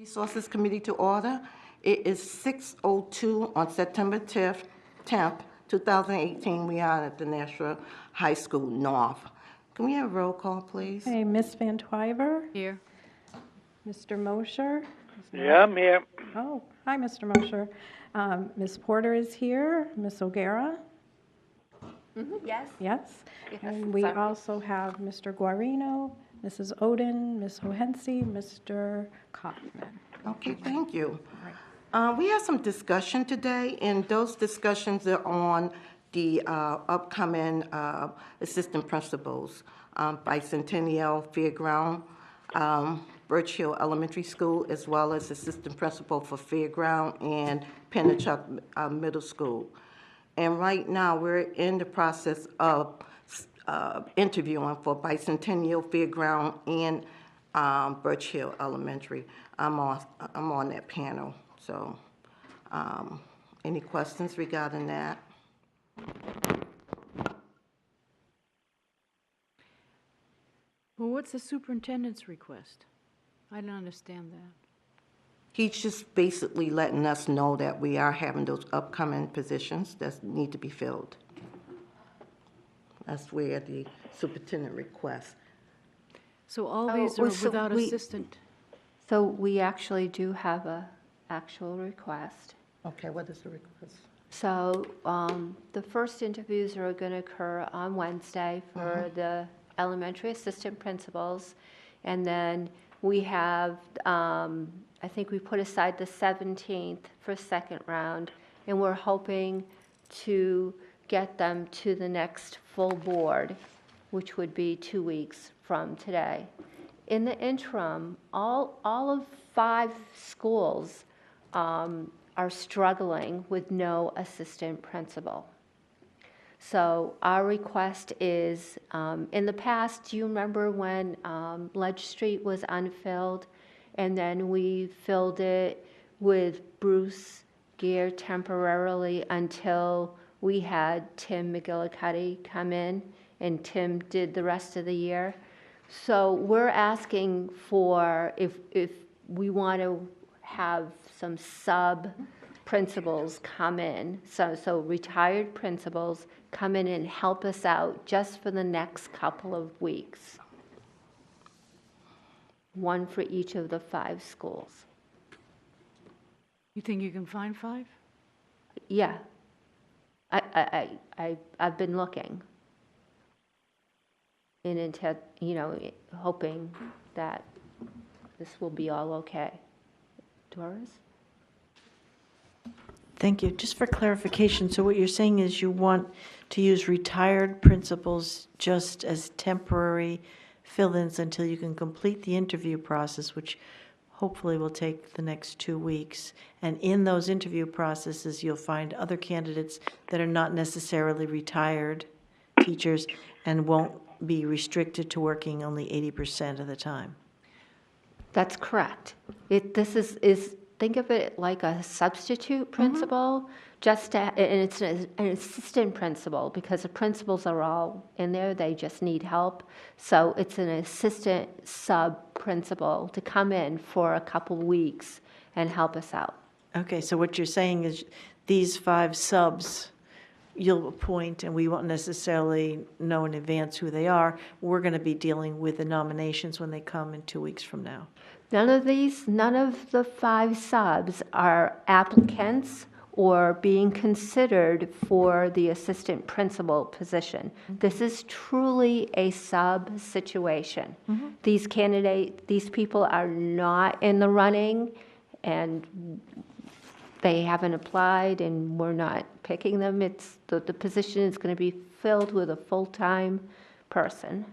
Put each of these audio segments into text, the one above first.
Resources Committee to order. It is 6:02 on September 10th, 2018. We are at the Nashua High School North. Can we have a roll call, please? Hey, Miss Van Twyver? Here. Mr. Mosher? Yeah, I'm here. Oh, hi, Mr. Mosher. Ms. Porter is here. Ms. O'Gara? Yes. Yes. And we also have Mr. Guarino, Mrs. Oden, Ms. Hohensi, Mr. Kaufman. Okay, thank you. We have some discussion today, and those discussions are on the upcoming assistant principals, Bicentennial Fairground, Birch Hill Elementary School, as well as assistant principal for Fairground and Pennachuck Middle School. And right now, we're in the process of interviewing for Bicentennial Fairground and Birch Hill Elementary. I'm on that panel. So, any questions regarding that? Well, what's the superintendent's request? I don't understand that. He's just basically letting us know that we are having those upcoming positions that need to be filled. That's where the superintendent requests. So all these are without assistant? So we actually do have a actual request. Okay, what is the request? So the first interviews are going to occur on Wednesday for the elementary assistant principals. And then we have, I think we put aside the 17th for second round. And we're hoping to get them to the next full board, which would be 2 weeks from today. In the interim, all of 5 schools are struggling with no assistant principal. So our request is, in the past, do you remember when Ledge Street was unfilled? And then we filled it with Bruce Gear temporarily until we had Tim McGillicuddy come in, and Tim did the rest of the year. So we're asking for, if we want to have some sub-principals come in, so retired principals come in and help us out just for the next couple of weeks. One for each of the 5 schools. You think you can find 5? Yeah. I've been looking. And intent, hoping that this will be all okay. Doris? Thank you. Just for clarification, so what you're saying is you want to use retired principals just as temporary fill-ins until you can complete the interview process, which hopefully will take the next 2 weeks. And in those interview processes, you'll find other candidates that are not necessarily retired teachers and won't be restricted to working only 80% of the time. That's correct. This is think of it like a substitute principal, and it's an assistant principal because the principals are all in there. They just need help. So it's an assistant sub-principal to come in for a couple weeks and help us out. Okay, so what you're saying is these 5 subs you'll appoint, and we won't necessarily know in advance who they are. We're going to be dealing with the nominations when they come in 2 weeks from now. None of the 5 subs are applicants or being considered for the assistant principal position. This is truly a sub situation. These people are not in the running, and they haven't applied, and we're not picking them. It's the position is going to be filled with a full-time person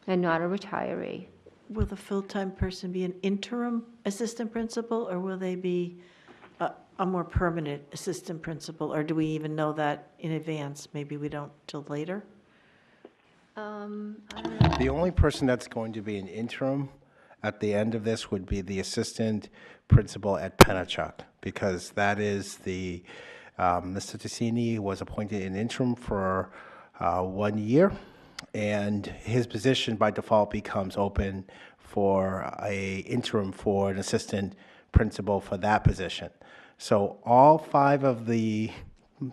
and not a retiree. Will the full-time person be an interim assistant principal, or will they be a more permanent assistant principal, or do we even know that in advance? Maybe we don't till later? I don't know. The only person that's going to be an interim at the end of this would be the assistant principal at Pennachuck, because that is the, Mr. Ticini was appointed an interim for 1 year, and his position by default becomes open for a interim for an assistant principal for that position. So all 5 of the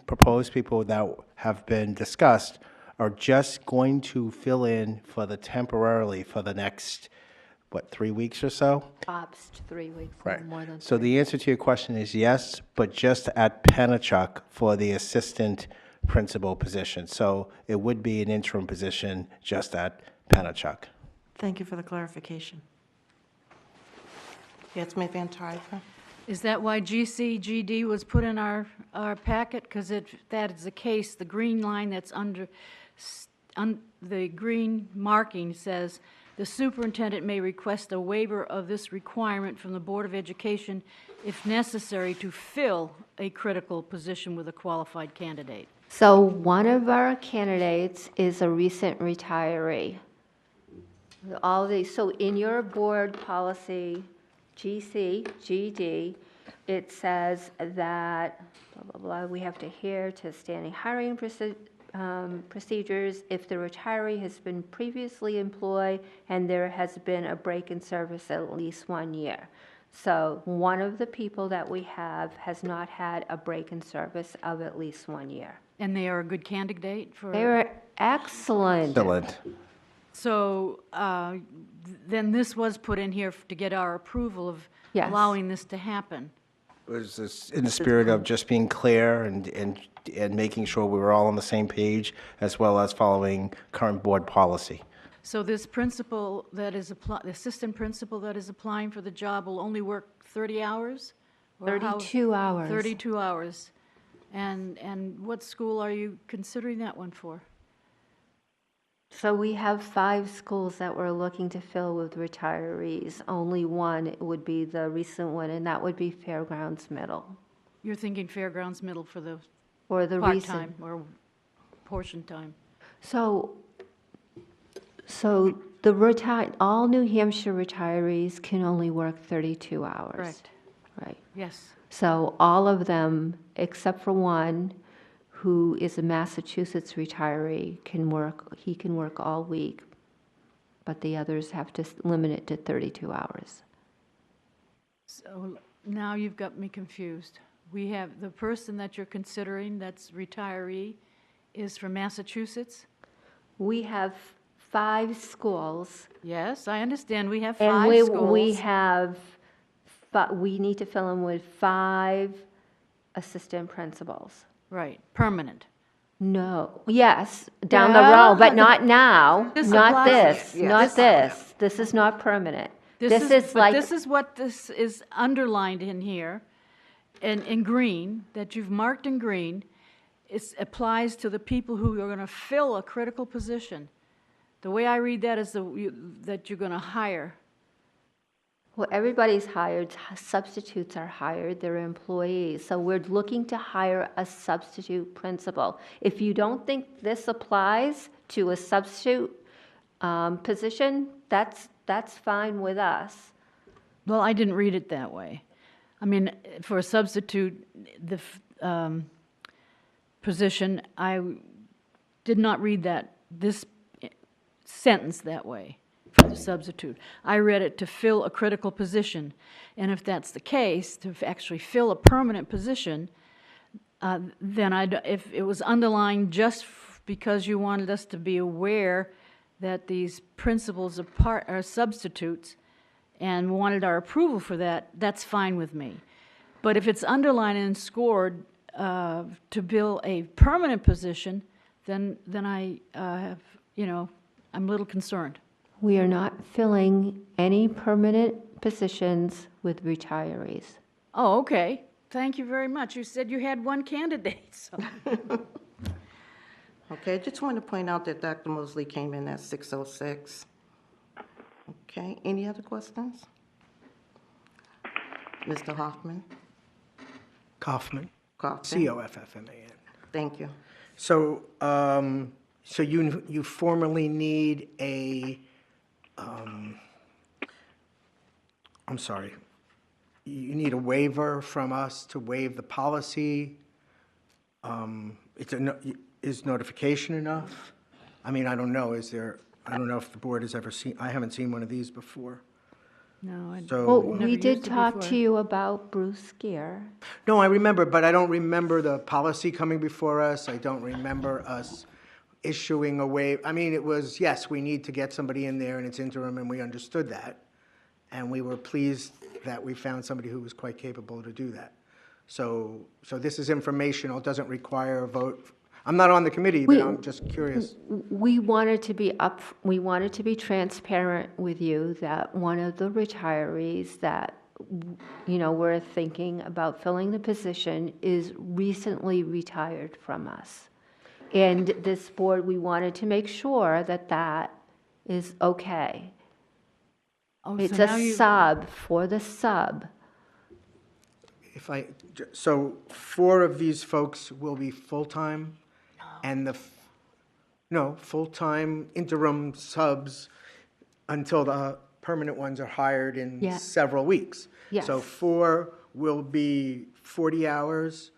proposed people that have been discussed are just going to fill in for the temporarily for the next, 3 weeks or so? Tops 3 weeks, no Right. more than So 3. the answer to your question is yes, but just at Pennachuck for the assistant principal position. So it would be an interim position just at Pennachuck. Thank you for the clarification. Yes, Ms. Van Twyford? Is that why GCGD was put in our packet? Because if that is the case, the green line that's under, the green marking says, "The superintendent may request a waiver of this requirement from the Board of Education if necessary to fill a critical position with a qualified candidate." So one of our candidates is a recent retiree. All these, so in your board policy, GD, it says that, blah, blah, blah, we have to adhere to standing hiring procedures if the retiree has been previously employed and there has been a break in service at least 1 year. So one of the people that we have has not had a break in service of at least 1 year. And they are a good candidate for... They were excellent. Excellent. So then this was put in here to get our approval of Yes. allowing this to happen. It was this in the spirit of just being clear and making sure we were all on the same page, as well as following current board policy. So this principal that is the assistant principal that is applying for the job will only work 30 hours? Or how- 32 hours. 32 hours. And what school are you considering that one for? So we have 5 schools that we're looking to fill with retirees. Only one would be the recent one, and that would be Fairgrounds Middle. You're thinking Fairgrounds Middle for the Or the part-time recent. or portion time? So all New Hampshire retirees can only work 32 hours. Correct. Right. Yes. So all of them, except for one, who is a Massachusetts retiree, he can work all week, but the others have to limit it to 32 hours. So now you've got me confused. We have the person that you're considering that's retiree is from Massachusetts? We have 5 schools, Yes, I understand. We have and 5 we schools. have, we need to fill them with 5 assistant principals. Right, permanent. No, yes, down the Yeah. road, but not now, This not applies. this, Yes. not this. This is not permanent. This is but like, this is what this is underlined in here, in green, that you've marked in green. It applies to the people who are going to fill a critical position. The way I read that is that you're going to hire. well, everybody's hired, substitutes are hired, they're employees. So we're looking to hire a substitute principal. If you don't think this applies to a substitute position, that's fine with us. Well, I didn't read it that way. I mean, for a substitute, the position, I did not read this sentence that way for the substitute. I read it to fill a critical position. And if that's the case, to actually fill a permanent position, then if it was underlined just because you wanted us to be aware that these principals are substitutes and wanted our approval for that, that's fine with me. But if it's underlined and scored to fill a permanent position, then I have, I'm a little concerned. We are not filling any permanent positions with retirees. Oh, okay. Thank you very much. You said you had one candidate, so. Okay, I just want to point out that Dr. Mosley came in at 6:06. Okay, any other questions? Mr. Hoffman? Kaufman, Coffin? C-O-F-F-M-A-N. Thank you. So, so you formally need a, I'm sorry, you need a waiver from us to waive the policy? Is notification enough? I mean, I don't know, I don't know if the board has ever seen, I haven't seen one of these before. No, I, Well, So, Never we used did it talk before. to you about Bruce Gear. no, I remember, but I don't remember the policy coming before us. I don't remember us issuing a waiver. I mean, it was, yes, we need to get somebody in there and it's interim, and we understood that. And we were pleased that we found somebody who was quite capable to do that. So this is informational, it doesn't require a vote. I'm not on the committee, but I'm just curious. We wanted to be transparent with you that one of the retirees that, we're thinking about filling the position is recently retired from us. And this board, we wanted to make sure that that is okay. oh, It's so now a you, sub for the sub. So 4 of these folks will be full-time, and full-time interim subs until the permanent ones are hired in Yeah. several weeks. Yes. So 4 will be 40 hours,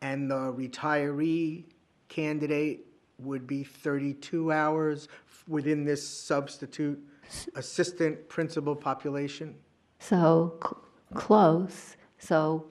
and the retiree candidate would be 32 hours within this substitute assistant principal population? So close. So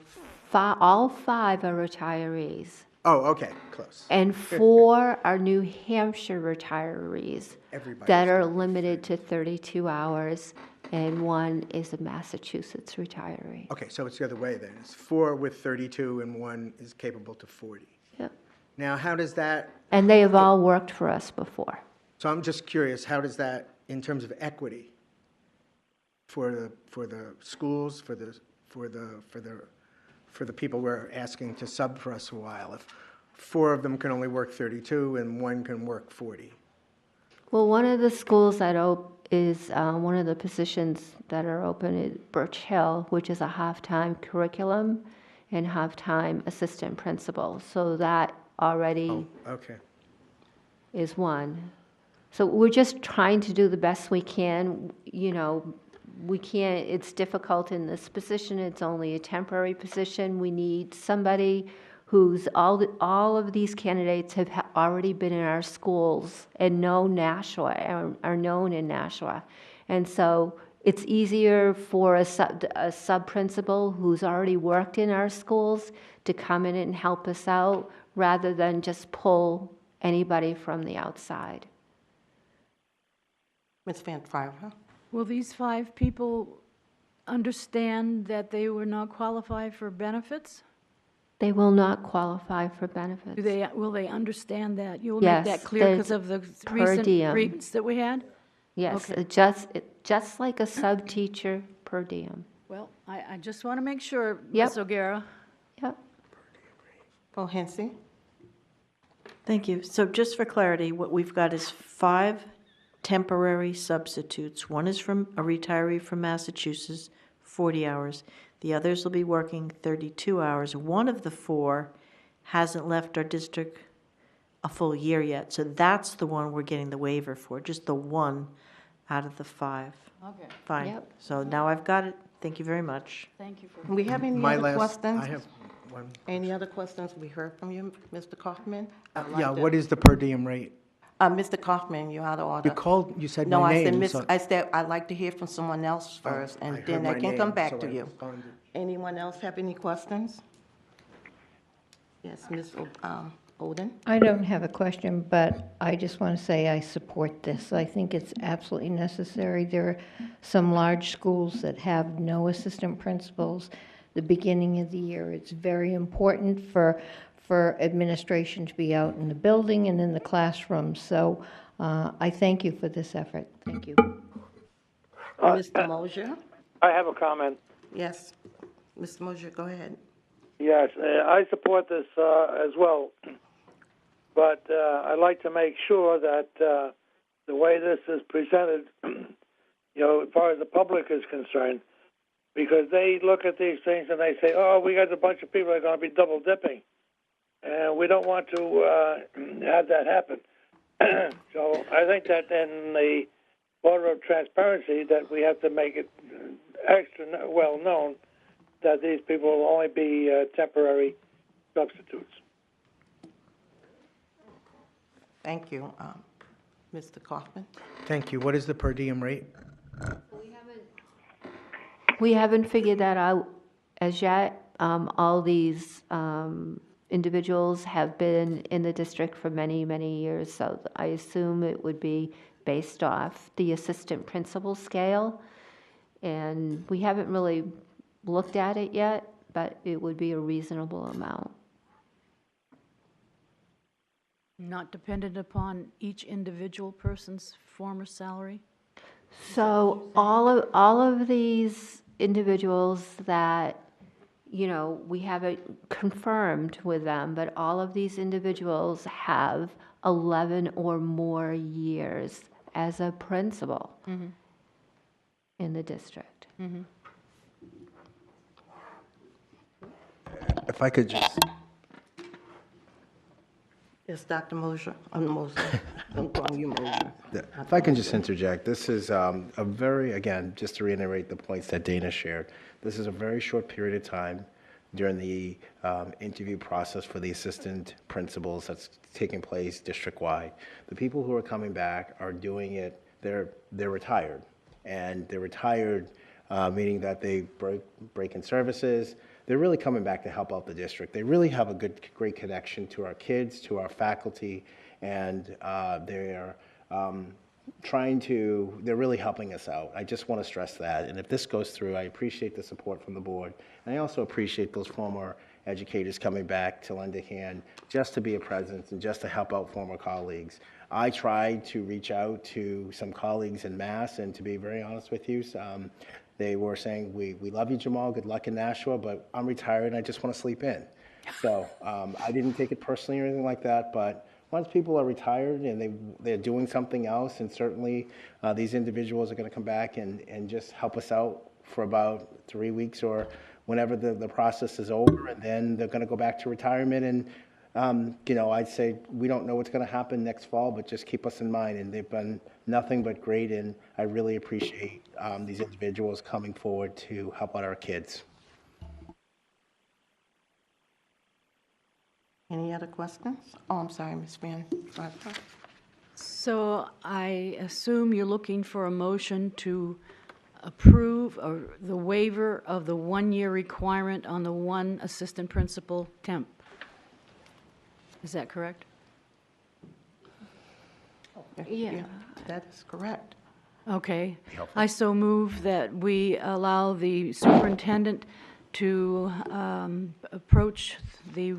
all 5 are retirees. Oh, okay, close. And 4 are New Hampshire retirees Everybody's that are gonna be limited to 32 hours, and 1 is a Massachusetts retiree. Okay, so it's the other way then. It's 4 with 32 and 1 is capable to 40. Yep. Now, how does that, And they have all worked for us before. so I'm just curious, how does that, in terms of equity, for the schools, for the people we're asking to sub for us a while, if 4 of them can only work 32 and 1 can work 40? Well, one of the schools that is one of the positions that are open is Birch Hill, which is a half-time curriculum and half-time assistant principal. So that already Okay. is one. So we're just trying to do the best we can. We can't, it's difficult in this position. It's only a temporary position. We need somebody who's, all of these candidates have already been in our schools and know Nashua, are known in Nashua. And so it's easier for a sub-principal who's already worked in our schools to come in and help us out rather than just pull anybody from the outside. Ms. Van Twyver? will these 5 people understand that they were not qualified for benefits? They will not qualify for benefits. Will they understand that? You'll Yes, make that clear the because of the per recent diem. grievance that we had? Yes, Okay. just like a sub-teacher per diem. Well, I just want to make sure, Yep. Ms. O'Gara. Yep. Oh, Hensy? Thank you. So just for clarity, what we've got is 5 temporary substitutes. One is from a retiree from Massachusetts, 40 hours. The others will be working 32 hours. One of the 4 hasn't left our district a full year yet, so that's the one we're getting the waiver for, just the 1 out of the 5. Okay, Fine. Yep. So now I've got it. Thank you very much. thank you for. Do we have any My other last, questions? I have one. Any other questions? We heard from you, Mr. Kaufman. Yeah, what is the per diem rate? Mr. Kaufman, you're out of order. You said No, my I said, name. Miss, so- I said, I'd like to hear from someone else first, I and heard then I my can come name, back so to I you. responded. Anyone else have any questions? Yes, Ms. Oden? I don't have a question, but I just want to say I support this. I think it's absolutely necessary. There are some large schools that have no assistant principals. The beginning of the year, it's very important for administration to be out in the building and in the classroom. So I thank you for this effort. Thank you. Mr. Mosier? I have a comment. Yes. Mr. Mosier, go ahead. Yes, I support this as well. But I'd like to make sure that the way this is presented, as far as the public is concerned, because they look at these things and they say, oh, we got a bunch of people that are going to be double dipping. And we don't want to have that happen. So I think that in the order of transparency that we have to make it extra well known that these people will only be temporary substitutes. Thank you. Mr. Kaufman? Thank you. What is the per diem rate? We haven't figured that out as yet. All these individuals have been in the district for many, many years, so I assume it would be based off the assistant principal scale. And we haven't really looked at it yet, but it would be a reasonable amount. Not dependent upon each individual person's former salary? So all of these individuals that, you know, we haven't confirmed with them, but all of these individuals have 11 or more years as a principal in the district. If I could just, Yes, Dr. Mosier. Mosier. I'm calling you Mosier. if I can just interject, this is a very, again, just to reiterate the points that Dana shared, this is a very short period of time during the interview process for the assistant principals that's taking place district-wide. The people who are coming back are doing it, they're retired. And they're retired, meaning that they break in services. They're really coming back to help out the district. They really have a great connection to our kids, to our faculty, and they're they're really helping us out. I just want to stress that. And if this goes through, I appreciate the support from the board. And I also appreciate those former educators coming back to lend a hand just to be a presence and just to help out former colleagues. I tried to reach out to some colleagues in Mass, and to be very honest with you, they were saying, we love you, Jamal, good luck in Nashua, but I'm retired and I just want to sleep in. So I didn't take it personally or anything like that, but once people are retired and they're doing something else, and certainly these individuals are going to come back and just help us out for about 3 weeks or whenever the process is over, and then they're going to go back to retirement. And I'd say we don't know what's going to happen next fall, but just keep us in mind. And they've been nothing but great, and I really appreciate these individuals coming forward to help out our kids. Any other questions? Oh, I'm sorry, Ms. Van. So I assume you're looking for a motion to approve the waiver of the 1-year requirement on the one assistant principal temp. Is that correct? Yeah. That is correct. Okay. I so move that we allow the superintendent to approach the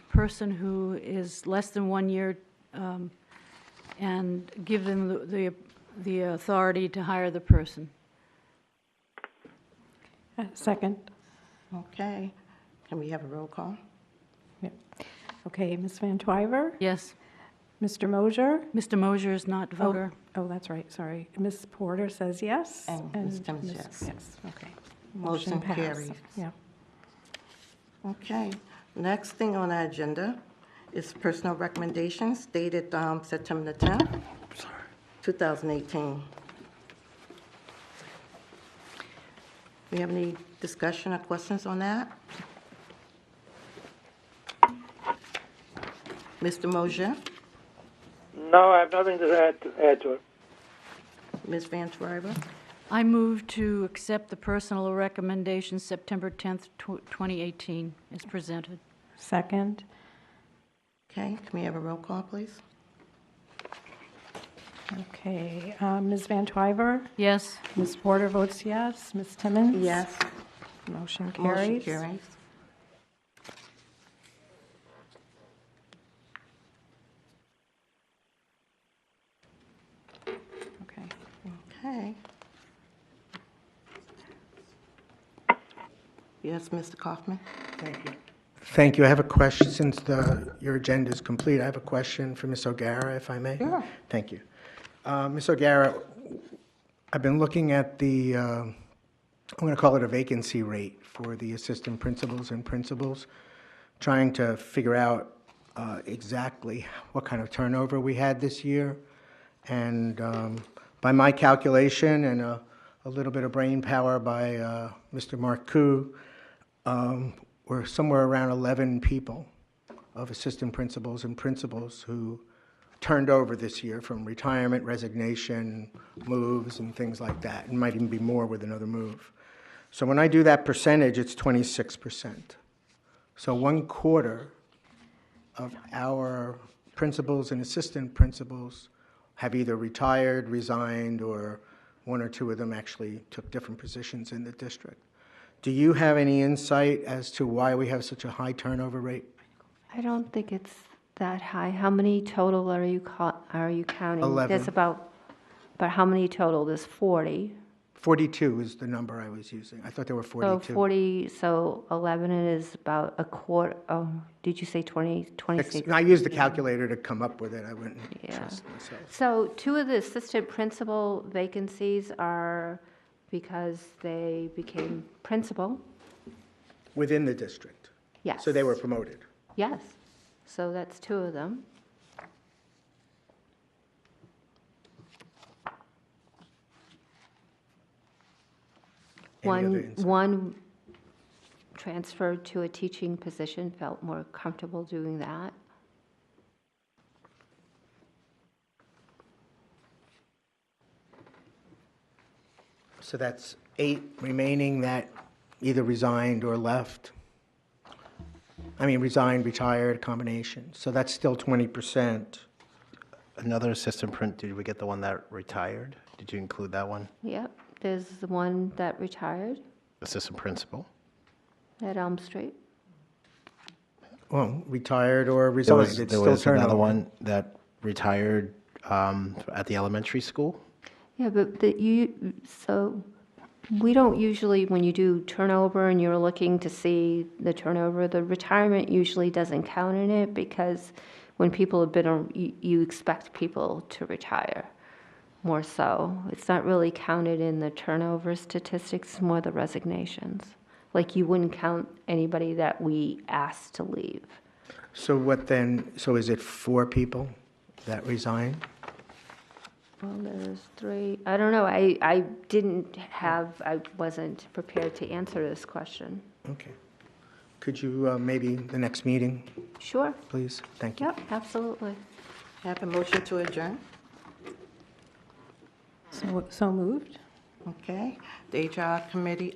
person who is less than 1 year and give them the authority to hire the person. Second. Okay. Can we have a roll call? Yeah. Okay, Ms. Van Twyver? Yes. Mr. Mosier? Mr. Mosier is not voter. Oh, that's right, sorry. Ms. Porter says yes. And Ms. Timmons, yes. Yes, okay. Motion passed. carries. Yeah. Okay. Next thing on our agenda is personal recommendations dated September 10th, 2018. We have any discussion or questions on that? Mr. Mosier? No, I have nothing to add to it. Ms. Van Twyver? I move to accept the personal recommendations September 10th, 2018 as presented. Second. Okay, can we have a roll call, please? Okay, Ms. Van Twyver? Yes. Ms. Porter votes yes. Ms. Timmons? Yes. Motion Motion carries. carries. Okay. Okay. Yes, Mr. Kaufman? Thank you. Thank you. I have a question, since your agenda is complete. I have a question for Ms. O'Gara, if I may. Sure. Thank you. Ms. O'Gara, I've been looking at the, I'm going to call it a vacancy rate for the assistant principals and principals, trying to figure out exactly what kind of turnover we had this year. And by my calculation and a little bit of brain power by Mr. Marcoux, we're somewhere around 11 people of assistant principals and principals who turned over this year from retirement, resignation, moves, and things like that. It might even be more with another move. So when I do that percentage, it's 26%. So 1/4 of our principals and assistant principals have either retired, resigned, or 1 or 2 of them actually took different positions in the district. Do you have any insight as to why we have such a high turnover rate? I don't think it's that high. How many total are you counting? 11. There's about, but how many total? There's 40. 42 is the number I was using. I thought there were So 42. 40, so 11 is about a quarter, oh, did you say 20, 26? I used the calculator to come up with it. I wouldn't Yeah. trust myself. So 2 of the assistant principal vacancies are because they became principal. Within the district. Yes. So they were promoted. Yes, so that's 2 of them. Any other One, insight? one transferred to a teaching position, felt more comfortable doing that. So that's 8 remaining that either resigned or left. I mean, resigned, retired, combination. So that's still 20%. Another assistant print, did we get the one that retired? Did you include that one? Yep, there's the one that retired Assistant principal? at Elm Street. Well, retired or There resigned. was, It's there still was another turnover. one that retired at the elementary school? Yeah, but so we don't usually, when you do turnover and you're looking to see the turnover, the retirement usually doesn't count in it because when people have been, you expect people to retire more so. It's not really counted in the turnover statistics, it's more the resignations. Like you wouldn't count anybody that we asked to leave. So what then, so is it 4 people that resigned? Well, there's 3, I don't know, I wasn't prepared to answer this question. Okay. Could you, maybe the next meeting, Sure, please? Thank you. yep, absolutely. Have a motion to adjourn? So moved. Okay. The HR committee,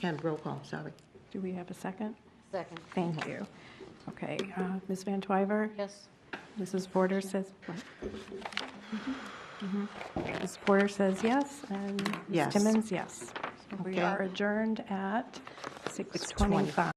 can roll call, sorry. Do we have a second? Second. Thank you. Okay, Ms. Van Twyver? Yes. Mrs. Porter says, Ms. Porter says yes, and Ms. Yes. Timmons, yes. So we Okay. are adjourned at 6:25.